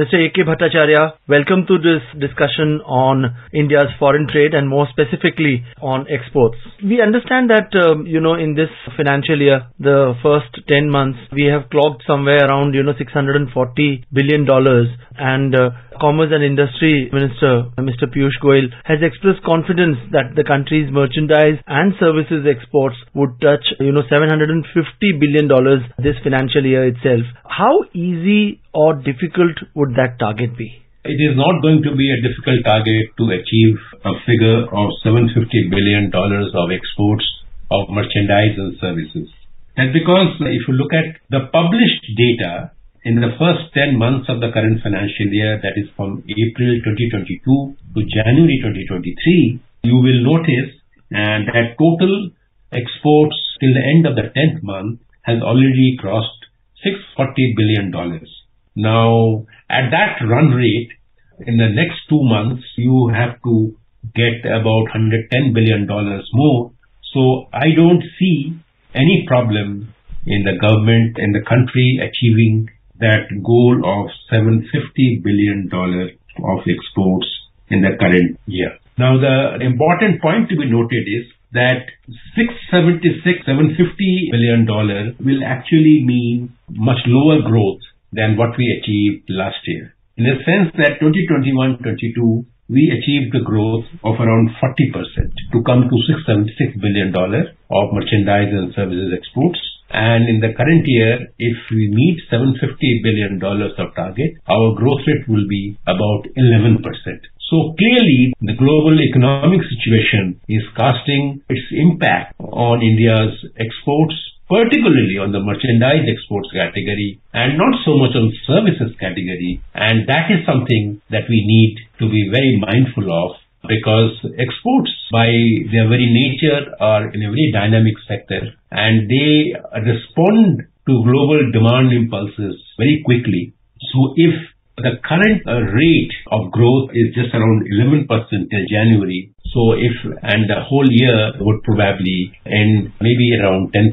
Mr. A.K. Bhattacharya, welcome to this discussion on India's foreign trade and more specifically on exports. We understand that, in this financial year, the first 10 months, we have clocked somewhere around, $640 billion, and Commerce and Industry Minister, Mr. Piyush Goyal, has expressed confidence that the country's merchandise and services exports would touch, $750 billion this financial year itself. How easy or difficult would that target be? It is not going to be a difficult target to achieve a figure of $750 billion of exports of merchandise and services. And because if you look at the published data in the first 10 months of the current financial year, that is from April 2022 to January 2023, you will notice that total exports till the end of the 10th month has already crossed $640 billion. Now, at that run rate, in the next 2 months, you have to get about $110 billion more. So I don't see any problem in the government and the country achieving that goal of $750 billion of exports in the current year. Now, the important point to be noted is that $750 billion will actually mean much lower growth than what we achieved last year. In the sense that 2021-22, we achieved a growth of around 40% to come to $676 billion of merchandise and services exports. And in the current year, if we meet $750 billion of target, our growth rate will be about 11%. So clearly, the global economic situation is casting its impact on India's exports, particularly on the merchandise exports category and not so much on services category. And that is something that we need to be very mindful of, because exports by their very nature are in a very dynamic sector and they respond to global demand impulses very quickly. So if the current rate of growth is just around 11% till January, and the whole year would probably end maybe around 10%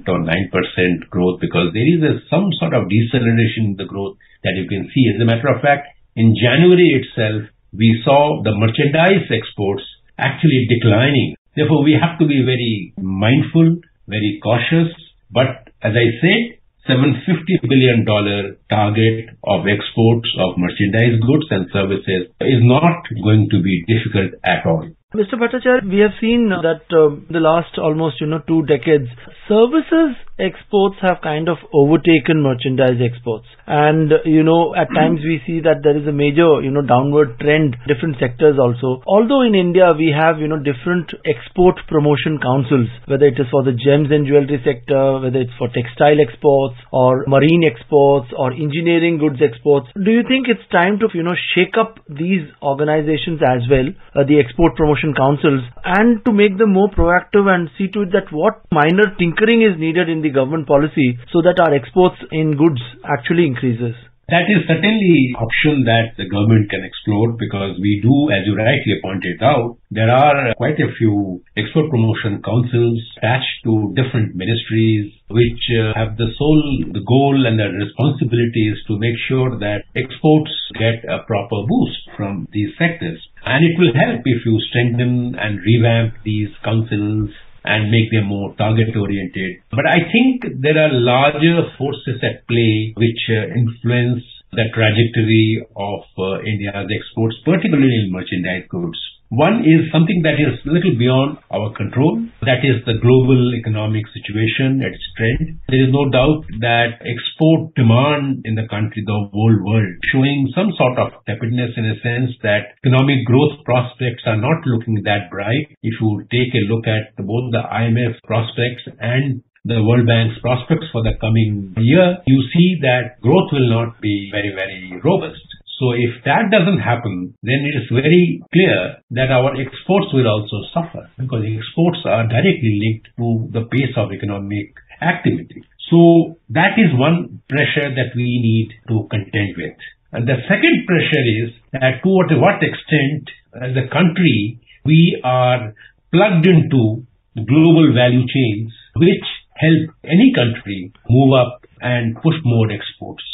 or 9% growth, because there is some sort of deceleration in the growth that you can see. As a matter of fact, in January itself, we saw the merchandise exports actually declining. Therefore, we have to be very mindful, very cautious. But as I said, $750 billion target of exports of merchandise goods and services is not going to be difficult at all. Mr. Bhattacharya, we have seen that the last almost 2 decades, services exports have kind of overtaken merchandise exports. And, at times we see that there is a major, downward trend, different sectors also. Although in India we have, different export promotion councils, whether it is for the gems and jewelry sector, whether it's for textile exports or marine exports or engineering goods exports. Do you think it's time to, shake up these organizations as well, the export promotion councils, and to make them more proactive and see to it that what minor tinkering is needed in the government policy so that our exports in goods actually increases? That is certainly an option that the government can explore, because we do, as you rightly pointed out, there are quite a few export promotion councils attached to different ministries which have the goal and the responsibility is to make sure that exports get a proper boost from these sectors. And it will help if you strengthen and revamp these councils and make them more target-oriented. But I think there are larger forces at play which influence the trajectory of India's exports, particularly in merchandise goods. One is something that is a little beyond our control. That is the global economic situation, its trend. There is no doubt that export demand in the country, the whole world, showing some sort of tepidness in a sense that economic growth prospects are not looking that bright. If you take a look at both the IMF prospects and the World Bank's prospects for the coming year, you see that growth will not be very, very robust. So if that doesn't happen, then it is very clear that our exports will also suffer, because exports are directly linked to the pace of economic activity. So that is one pressure that we need to contend with. And the second pressure is that to what extent as a country we are plugged into global value chains which help any country move up and push more exports.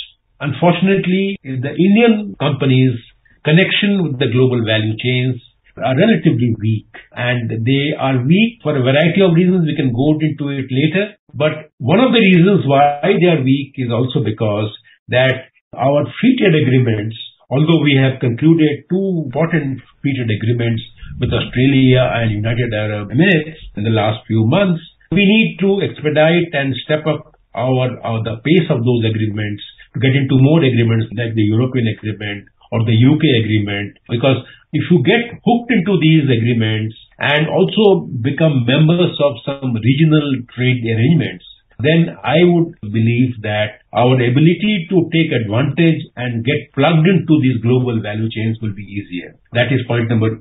unfortunately, the Indian companies' connection with the global value chains are relatively weak, and they are weak for a variety of reasons. We can go into it later, but one of the reasons why they are weak is also because that our free trade agreements, although we have concluded two important free trade agreements with Australia and United Arab Emirates in the last few months, we need to expedite and step up the pace of those agreements to get into more agreements like the European agreement or the UK agreement, because if you get hooked into these agreements and also become members of some regional trade arrangements, then I would believe that our ability to take advantage and get plugged into these global value chains will be easier. That is point number 2.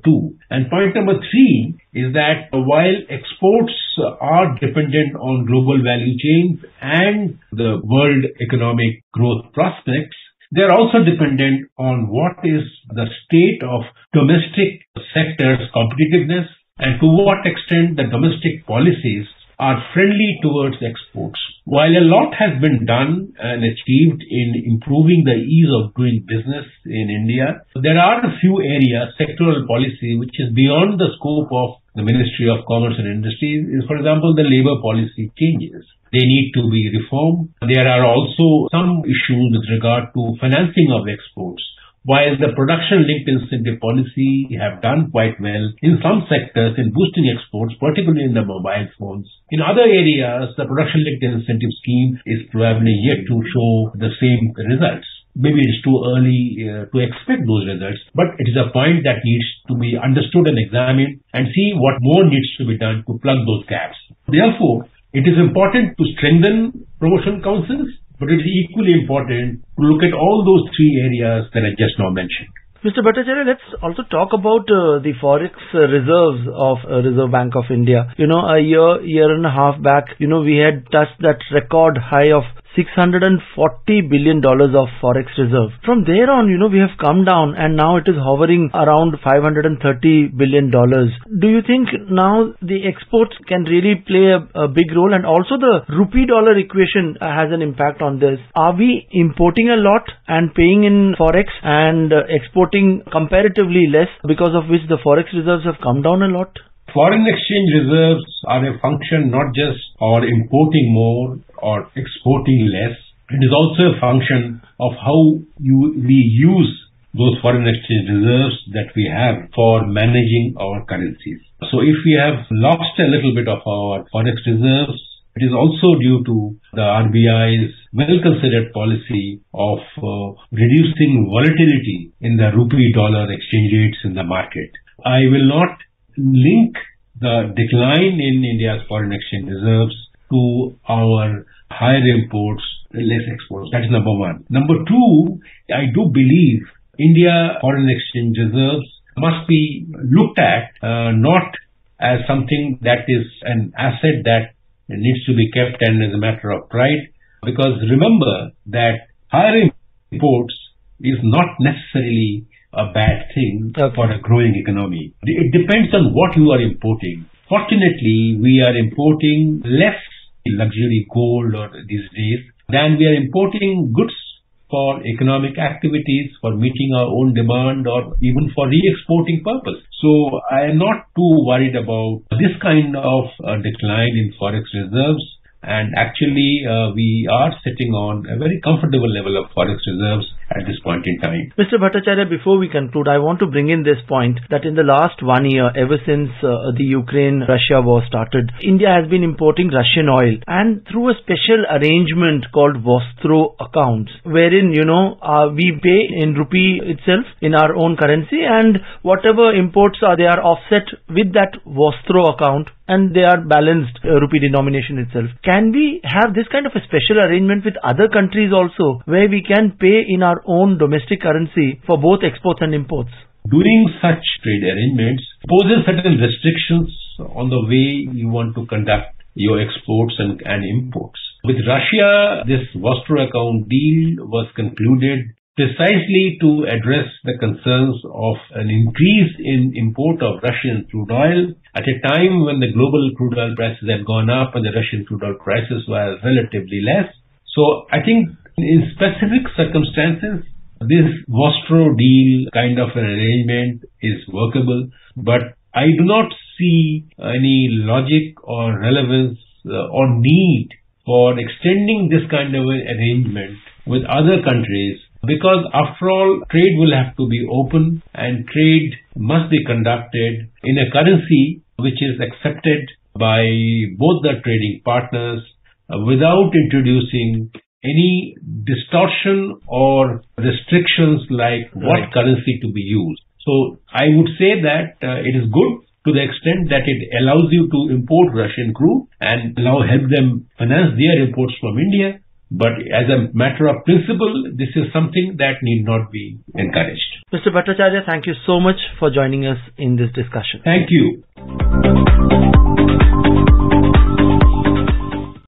And point number 3 is that while exports are dependent on global value chains and the world economic growth prospects, they are also dependent on what is the state of domestic sector's competitiveness and to what extent the domestic policies are friendly towards exports. While a lot has been done and achieved in improving the ease of doing business in India, there are a few areas, sectoral policy, which is beyond the scope of the Ministry of Commerce and Industry. For example, the labor policy changes. They need to be reformed. There are also some issues with regard to financing of exports. While the production-linked incentive policy have done quite well in some sectors in boosting exports, particularly in the mobile phones, in other areas, the production-linked incentive scheme is probably yet to show the same results. Maybe it's too early to expect those results, but it is a point that needs to be understood and examined and see what more needs to be done to plug those gaps. Therefore, it is important to strengthen promotion councils, but it is equally important to look at all those 3 areas that I just now mentioned. Mr. Bhattacharya, let's also talk about the forex reserves of Reserve Bank of India. A year and a half back, we had touched that record high of $640 billion of forex reserve. From there on, we have come down and now it is hovering around $530 billion. Do you think now the exports can really play a big role, and also the rupee dollar equation has an impact on this? Are we importing a lot and paying in forex and exporting comparatively less, because of which the forex reserves have come down a lot? Foreign exchange reserves are a function not just of importing more or exporting less. It is also a function of how we use those foreign exchange reserves that we have for managing our currencies. So if we have lost a little bit of our forex reserves, it is also due to the RBI's well-considered policy of reducing volatility in the rupee-dollar exchange rates in the market. I will not link the decline in India's foreign exchange reserves to our higher imports, less exports. That is number 1. Number 2, I do believe India foreign exchange reserves must be looked at not as something that is an asset that needs to be kept and as a matter of pride, because remember that higher imports is not necessarily a bad thing for a growing economy. It depends on what you are importing. Fortunately, we are importing less luxury gold these days than we are importing goods for economic activities, for meeting our own demand, or even for re-exporting purpose. So I am not too worried about this kind of decline in forex reserves. And actually, we are sitting on a very comfortable level of forex reserves at this point in time. Mr. Bhattacharya, before we conclude, I want to bring in this point that in the last 1 year, ever since the Ukraine-Russia war started, India has been importing Russian oil, and through a special arrangement called Vostro accounts, wherein, we pay in rupee itself in our own currency, and whatever imports are, they are offset with that Vostro account, and they are balanced rupee denomination itself. Can we have this kind of a special arrangement with other countries also, where we can pay in our own domestic currency for both exports and imports? Doing such trade arrangements poses certain restrictions on the way you want to conduct your exports and imports. With Russia, this Vostro account deal was concluded precisely to address the concerns of an increase in import of Russian crude oil at a time when the global crude oil prices had gone up and the Russian crude oil prices were relatively less. So I think In specific circumstances, this Vostro deal kind of an arrangement is workable, but I do not see any logic or relevance or need for extending this kind of an arrangement with other countries, because after all, trade will have to be open and trade must be conducted in a currency which is accepted by both the trading partners without introducing any distortion or restrictions like what currency to be used. So I would say that it is good to the extent that it allows you to import Russian crude and help them finance their imports from India. But as a matter of principle, this is something that need not be encouraged. Mr. Bhattacharya, thank you so much for joining us in this discussion. Thank you.